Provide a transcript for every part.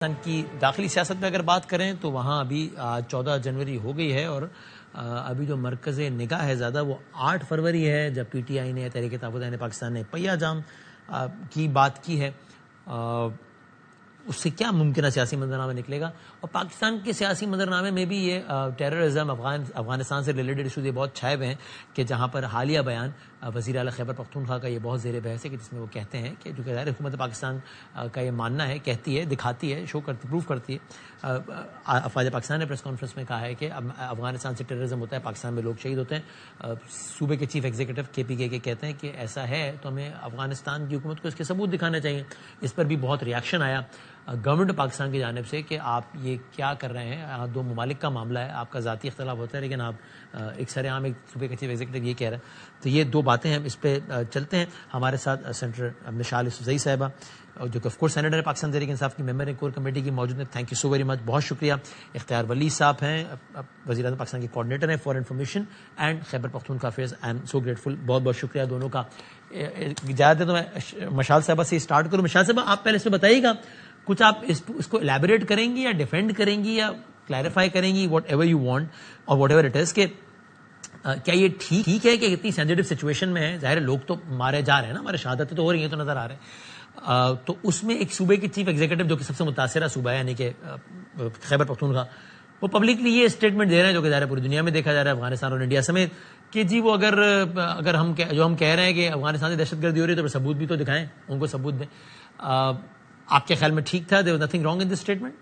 پاکستان کی داخلی سیاست میں اگر بات کریں تو وہاں ابھی 14 جنوری ہو گئی ہے اور ابھی جو مرکز نگاہ ہے زیادہ وہ 8 فروری ہے جب پی ٹی آئی نے تحریک طالبان پاکستان نے پہیا جام کی بات کی ہے. اس سے کیا ممکنہ سیاسی منظرنامہ نکلے گا اور پاکستان کے سیاسی منظرنامے میں بھی یہ ٹیررزم افغانستان سے ریلیٹڈ ایشوز یہ بہت چھائے ہوئے ہیں کہ جہاں پر حالیہ بیان وزیر اعلیٰ خیبر پختونخوا کا یہ بہت زیر بحث ہے کہ جس میں وہ کہتے ہیں کہ جو کہ ظاہر حکومت پاکستان کا یہ ماننا ہے، کہتی ہے، دکھاتی ہے، شو کرتی، پروف کرتی ہے. افواج پاکستان نے پریس کانفرنس میں کہا ہے کہ افغانستان سے ٹیررزم ہوتا ہے، پاکستان میں لوگ شہید ہوتے ہیں. صوبے کے چیف ایگزیکٹو KPK کے کہتے ہیں کہ ایسا ہے تو ہمیں افغانستان کی حکومت کو اس کے ثبوت دکھانے چاہیے. اس پر بھی بہت ریاکشن آیا گورنمنٹ پاکستان کی جانب سے کہ آپ یہ کیا کر رہے ہیں، دو ممالک کا معاملہ ہے، آپ کا ذاتی اختلاف ہوتا ہے لیکن آپ ایک سر عام ایک صوبے کے چیف ایگزیکٹو یہ کہہ رہے ہیں. تو یہ دو باتیں ہیں، اس پہ چلتے ہیں. ہمارے ساتھ سینیٹر مشال یوسفزئی صاحبہ جو کہ آف کورس سینیٹر ہے پاکستان تحریک انصاف کی، ممبر ہیں کور کمیٹی کی، موجود ہیں. Thank you so very much, بہت شکریہ. اختیار ولی صاحب ہیں، وزیر اعظم پاکستان کے کوآرڈینیٹر ہیں for information and Khyber Pakhtunkhwa affairs. I am so grateful, بہت بہت شکریہ دونوں کا. اجازت ہے تو میں مشال صاحبہ سے اسٹارٹ کروں. مشال صاحبہ آپ پہلے اس پہ بتائیے گا کچھ، آپ اس کو الیبوریٹ کریں گی یا ڈیفینڈ کریں گی یا کلیریفائی کریں گی، واٹ ایور یو وانٹ اور واٹ ایور اٹ از، کہ کیا یہ ٹھیک ہے کہ اتنی سینسیٹیو سچویشن میں ہے، ظاہر لوگ تو مارے جا رہے ہیں نا، ہمارے شہادتیں تو ہو رہی ہیں، تو نظر آ رہے ہیں، تو اس میں ایک صوبے کے چیف ایگزیکٹو جو کہ سب سے متاثرہ صوبہ ہے یعنی کہ خیبر پختونخوا، وہ پبلکلی یہ اسٹیٹمنٹ دے رہے ہیں جو کہ ظاہر پوری دنیا میں دیکھا جا رہا ہے، افغانستان اور انڈیا سمیت، کہ جی وہ اگر ہم کہہ رہے ہیں کہ افغانستان سے دہشت گردی ہو رہی ہے تو پھر ثبوت بھی تو دکھائیں، ان کو ثبوت دیں. آپ کے خیال میں ٹھیک تھا؟ there was nothing wrong in this statement؟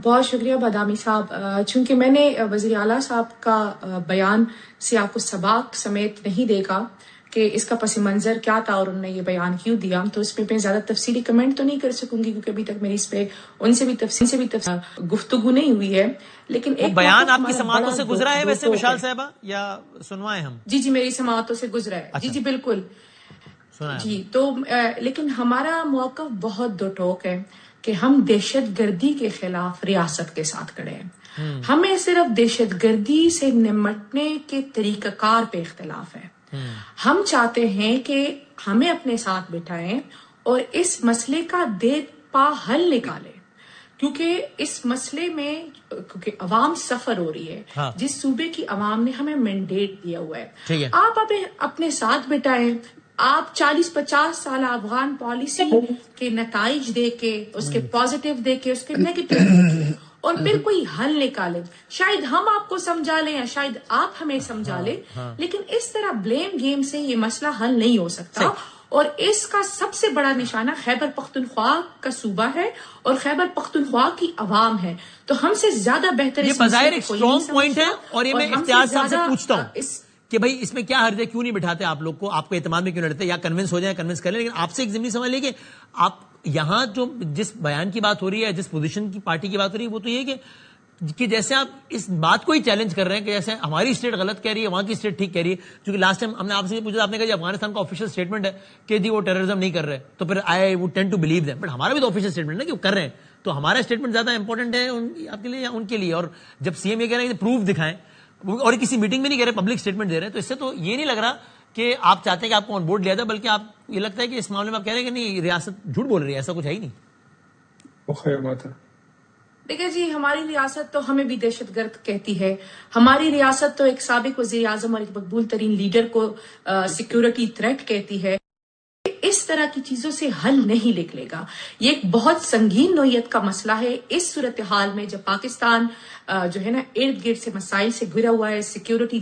بہت شکریہ بادامی صاحب. چونکہ میں نے وزیر اعلیٰ صاحب کا بیان سے آپ کو سباق سمیت نہیں دیکھا کہ اس کا پس منظر کیا تھا اور انہوں نے یہ بیان کیوں دیا، تو اس پہ میں زیادہ تفصیلی کمنٹ تو نہیں کر سکوں گی کیونکہ ابھی تک میری اس پہ ان سے بھی تفصیل گفتگو نہیں ہوئی ہے. لیکن ایک بیان آپ کی سماعتوں سے گزرا ہے ویسے مشال صاحبہ، یا سنوائیں ہم؟ جی میری سماعتوں سے گزرا ہے. جی بالکل جی. تو لیکن ہمارا موقف بہت دو ٹوک ہے کہ ہم دہشت گردی کے خلاف ریاست کے ساتھ کھڑے ہیں. ہمیں صرف دہشت گردی سے نمٹنے کے طریقہ کار پہ اختلاف ہے. ہم چاہتے ہیں کہ ہمیں اپنے ساتھ بٹھائیں اور اس مسئلے کا دے پا حل نکالیں، کیونکہ اس مسئلے میں کیونکہ عوام سفر ہو رہی ہے، جس صوبے کی عوام نے ہمیں مینڈیٹ دیا ہوا ہے. آپ اپنے ساتھ بٹھائیں. آپ 40-50 سال افغان پالیسی کے نتائج دے کے، اس کے پازیٹیو دے کے، اس کے نیگیٹو دے کے، اور پھر کوئی حل نکالیں. شاید ہم آپ کو سمجھا لیں یا شاید آپ ہمیں سمجھا لیں، لیکن اس طرح بلیم گیم سے یہ مسئلہ حل نہیں ہو سکتا. اور اس کا سب سے بڑا نشانہ خیبر پختونخوا کا صوبہ ہے اور خیبر پختونخوا کی عوام ہے. تو ہم سے زیادہ بہتر یہ بظاہر ایک اسٹرانگ پوائنٹ ہے. اور یہ میں اختیار صاحب سے پوچھتا ہوں کہ بھائی اس میں کیا حرج ہے، کیوں نہیں بٹھاتے آپ لوگ کو، آپ کو اعتماد میں کیوں لڑتے، یا کنونس ہو جائیں، کنونس کر لیں. لیکن آپ سے ایک ضمنی سوال ہے کہ آپ یہاں جو جس بیان کی بات ہو رہی ہے، جس پوزیشن کی پارٹی کی بات ہو رہی ہے، وہ تو یہ کہ جیسے آپ اس بات کو ہی چیلنج کر رہے ہیں کہ جیسے ہماری اسٹیٹ غلط کہہ رہی ہے، وہاں کی اسٹیٹ ٹھیک کہہ رہی ہے. کیونکہ لاسٹ ٹائم ہم نے آپ سے پوچھا، آپ نے کہا جی افغانستان کا آفیشیل اسٹیٹمنٹ ہے کہ جی وہ ٹیررزم نہیں کر رہے، تو پھر I would tend to believe them. But ہمارا بھی تو آفیشیل اسٹیٹمنٹ ہے کہ وہ کر رہے ہیں، تو ہمارا اسٹیٹمنٹ زیادہ امپورٹنٹ ہے آپ کے لیے یا ان کے لیے؟ اور جب CM یہ کہہ رہے ہیں کہ پروف دکھائیں، اور کسی میٹنگ میں نہیں کہہ رہے، پبلک اسٹیٹمنٹ دے رہے ہیں، تو اس سے تو یہ نہیں لگ رہا کہ آپ چاہتے ہیں کہ آپ کو آن بورڈ لیا جائے، بلکہ آپ یہ لگتا ہے کہ اس معاملے میں آپ کہہ رہے ہیں کہ نہیں ریاست جھوٹ بول رہی ہے، ایسا کچھ ہے ہی نہیں. دیکھیں جی، ہماری ریاست تو ہمیں بھی دہشت گرد کہتی ہے. ہماری ریاست تو ایک سابق وزیر اعظم اور ایک مقبول ترین لیڈر کو سیکیورٹی تھریٹ کہتی ہے. اس طرح کی چیزوں سے حل نہیں نکلے گا. یہ ایک بہت سنگین نوعیت کا مسئلہ ہے. اس صورتحال میں جب پاکستان جو ہے نا ارد گرد سے مسائل سے گھرا ہوا ہے، سیکیورٹی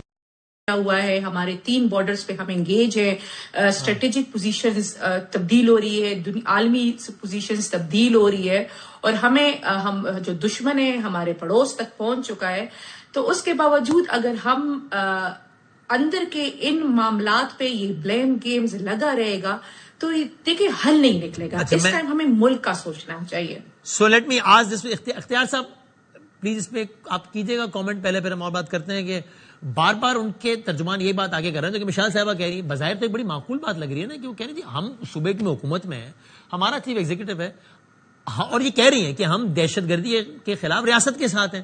ہوا ہے، ہمارے 3 بارڈرز پہ ہم انگیج ہیں، اسٹریٹجک پوزیشنز تبدیل ہو رہی ہے، عالمی پوزیشنز تبدیل ہو رہی ہے، اور ہم جو دشمن ہے ہمارے پڑوس تک پہنچ چکا ہے. تو اس کے باوجود اگر ہم اندر کے ان معاملات پہ یہ بلیم گیمز لگا رہے گا تو دیکھیں حل نہیں نکلے گا. اس ٹائم ہمیں ملک کا سوچنا چاہیے. So let me ask this. اختیار صاحب پلیز اس پہ آپ کیجیے گا کامنٹ پہلے، پھر ہم اور بات کرتے ہیں کہ بار بار ان کے ترجمان یہ بات آگے کر رہے ہیں جو کہ مشال صاحبہ کہہ رہی ہے. بظاہر تو ایک بڑی معقول بات لگ رہی ہے نا کہ وہ کہہ رہی ہے ہم صوبے کی حکومت میں ہیں، ہمارا چیف ایگزیکٹو ہے، اور یہ کہہ رہی ہیں کہ ہم دہشت گردی کے خلاف ریاست کے ساتھ ہیں.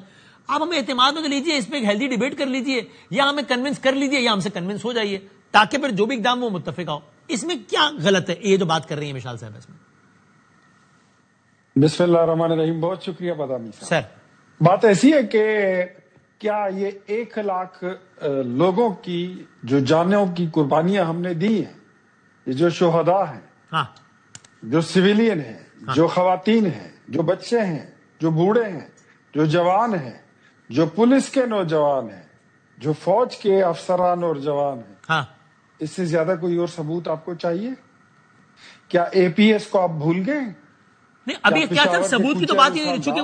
آپ ہمیں اعتماد میں تو لیجیے، اس پہ ایک ہیلدی ڈیبیٹ کر لیجیے، یا ہمیں کنونس کر لیجیے یا ہم سے کنونس ہو جائیے، تاکہ پھر جو بھی اقدام وہ متفق ہو. اس میں کیا غلط ہے یہ جو بات کر رہی ہیں مشال صاحب؟ اس میں بسم اللہ الرحمن الرحیم. بہت شکریہ بادامی صاحب. سر بات ایسی ہے کہ کیا یہ 1 لاکھ لوگوں کی جو جانوں کی قربانیاں ہم نے دی ہیں، یہ جو شہداء ہیں، ہاں جو سویلین ہیں، جو خواتین ہیں، جو بچے ہیں، جو بوڑھے ہیں، جو جوان ہیں، جو پولیس کے نوجوان ہیں، جو فوج کے افسران اور جوان ہیں، ہاں اس سے زیادہ کوئی اور ثبوت آپ کو چاہیے؟ کیا اے پی ایس کو آپ بھول گئے؟ نہیں ابھی اختیار صاحب ثبوت کی تو بات ہی نہیں، چونکہ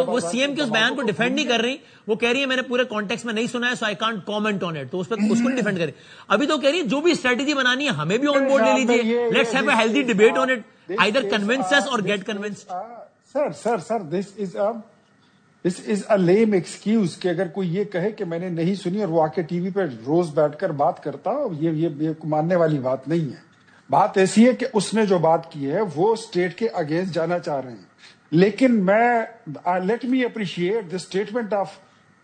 وہ سی ایم کے اس بیان کو ڈیفینڈ نہیں کر رہی. وہ کہہ رہی ہے میں نے پورے کانٹیکس میں نہیں سنا ہے، so I can't comment on it. تو اس کو نہیں ڈیفینڈ کرے. ابھی تو کہہ رہی ہے جو بھی اسٹریٹجی بنانی ہے ہمیں بھی آن بورڈ لے لیجیے. Let's have a healthy debate on it, either convince us اور get convinced. Sir this is a lame excuse کہ اگر کوئی یہ کہے کہ میں نے نہیں سنی اور وہ آ کے ٹی وی پہ روز بیٹھ کر بات کرتا، یہ ماننے والی بات نہیں ہے. بات ایسی ہے کہ اس نے جو بات کی ہے وہ اسٹیٹ کے اگینسٹ جانا چاہ رہے ہیں. لیکن میں let me appreciate the statement of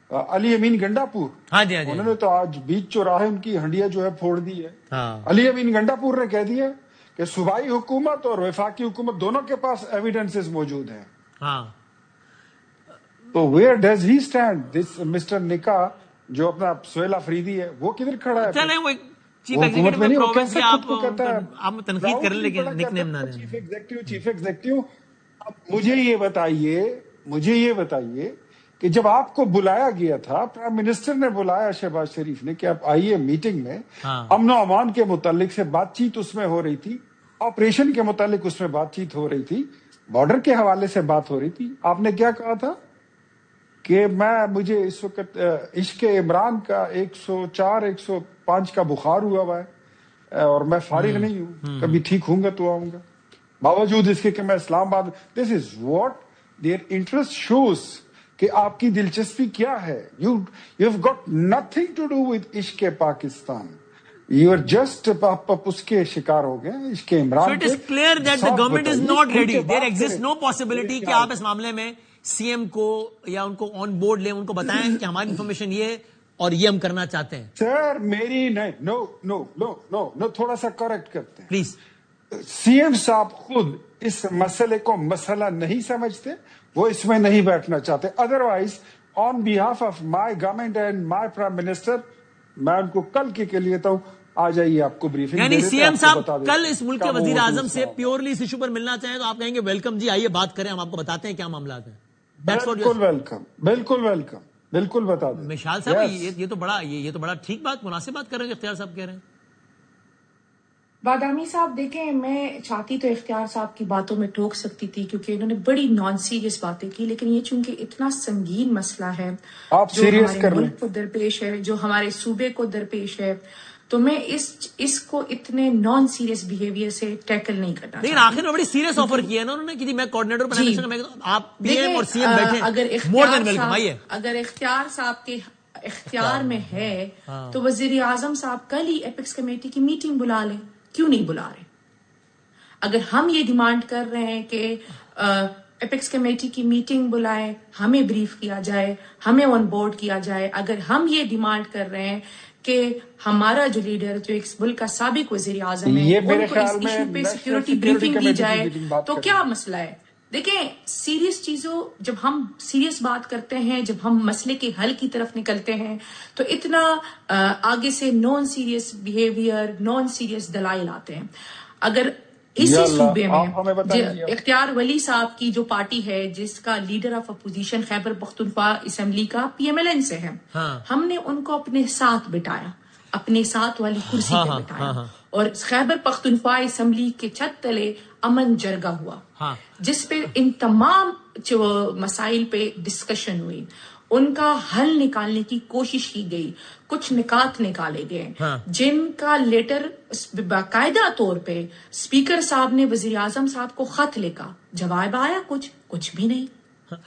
Ali Amin Gandapur. ہاں جی ہاں جی. انہوں نے تو آج بیچ چوراہے ان کی ہنڈیا جو ہے پھوڑ دی ہے. ہاں علی امین گنڈاپور نے کہہ دیا کہ صوبائی حکومت اور وفاقی حکومت دونوں کے پاس ایویڈنسز موجود ہیں. ہاں تو where does he stand this mister Nikka جو اپنا سہیل افریدی ہے، وہ کدھر کھڑا ہے؟ چلیں وہ چیف وہ حکومت میں نہیں، وہ ایگزیکٹو کیسے خود کو کہتا ہے آپ تنقید کریں لیکن نک نیم نہ چیف ایگزیکٹو. اب مجھے یہ بتائیے کہ جب آپ کو بلایا گیا تھا، پرائم منسٹر نے بلایا شہباز شریف نے کہ آپ آئیے میٹنگ میں، امن و امان کے متعلق سے بات چیت اس میں ہو رہی تھی، آپریشن کے متعلق اس میں بات چیت ہو رہی تھی، بارڈر کے حوالے سے بات ہو رہی تھی. آپ نے کیا کہا تھا کہ مجھے اس وقت عشق عمران کا 104 105 کا بخار ہوا ہے اور میں فارغ نہیں ہوں، کبھی ٹھیک ہوں گا تو آؤں گا. باوجود اس کے کہ میں Islamabad, this is what their interest shows کہ آپ کی دلچسپی کیا ہے. You have got nothing to do with عشق پاکستان. یو آر جسٹ اس کے شکار ہو گئے عشق Imran. So it is clear that the government is not ready. There exists no possibility کہ آپ اس معاملے میں سی ایم کو یا ان کو آن بورڈ لیں، ان کو بتائیں کہ ہماری انفارمیشن یہ اور یہ ہم کرنا چاہتے ہیں. سر میری نو تھوڑا سا کریکٹ کرتے ہیں پلیز. سی ایم صاحب خود اس مسئلے کو مسئلہ نہیں سمجھتے، وہ اس میں نہیں بیٹھنا چاہتے. Otherwise on behalf of my government and my prime minister میں ان کو کل کے لیے تو آ جائیے آپ کو بریفنگ. یعنی سی ایم صاحب کل اس ملک کے وزیر اعظم سے پیورلی اس ایشو پر ملنا چاہیں تو آپ کہیں گے ویلکم جی، آئیے بات کریں، ہم آپ کو بتاتے ہیں کیا معاملات ہیں. بالکل ویلکم، بالکل ویلکم، بالکل بتا دیں. مشال صاحب یہ تو بڑا ٹھیک بات، مناسب بات کر رہے ہیں اختیار صاحب کہہ رہے ہیں. بادامی صاحب دیکھیں، میں چاہتی تو اختیار صاحب کی باتوں میں ٹوک سکتی تھی کیونکہ انہوں نے بڑی نان سیریس باتیں کی، لیکن یہ چونکہ اتنا سنگین مسئلہ ہے جو ہمارے ملک کو درپیش ہے، جو ہمارے صوبے کو درپیش ہے، تو میں اس کو اتنے نان سیریس بیہیویئر سے ٹیکل نہیں کرنا. لیکن آخر میں بڑی سیریس آفر کیا ہے نا انہوں نے کہ میں کوآرڈینیٹر بنانے، آپ پی ایم اور سی ایم بیٹھے، مور دین ویلکم. آئیے اگر اختیار صاحب کے اختیار میں ہے تو وزیر اعظم صاحب کل ہی ایپکس کمیٹی کی میٹنگ بلا لیں. کیوں نہیں بلا رہے؟ اگر ہم یہ ڈیمانڈ کر رہے ہیں کہ ایپکس کمیٹی کی میٹنگ بلائے، ہمیں بریف کیا جائے، ہمیں آن بورڈ کیا جائے، اگر ہم یہ ڈیمانڈ کر رہے ہیں کہ ہمارا جو لیڈر جو ایک ملک کا سابق وزیر اعظم ہے ان کو اس ایشو پہ سیکیورٹی بریفنگ دی جائے تو کیا مسئلہ ہے؟ دیکھیں، سیریس چیزوں جب ہم سیریس بات کرتے ہیں، جب ہم مسئلے کے حل کی طرف نکلتے ہیں تو اتنا آگے سے non serious behaviour, non serious دلائل آتے ہیں. اگر اسی صوبے میں اختیار ولی صاحب کی جو پارٹی ہے جس کا leader of opposition Khyber Pakhtunkhwa assembly کا پی ایم ایل این سے ہے، ہم نے ان کو اپنے ساتھ بٹھایا، اپنے ساتھ والی کرسی پہ بٹھایا اور خیبر پختونخوا اسمبلی کے چھت تلے امن جرگہ ہوا جس پہ ان تمام مسائل پہ ڈسکشن ہوئی، ان کا حل نکالنے کی کوشش کی گئی، کچھ نکات نکالے گئے جن کا لیٹر باقاعدہ طور پہ اسپیکر صاحب نے وزیر اعظم صاحب کو خط لکھا، جواب آیا کچھ بھی نہیں.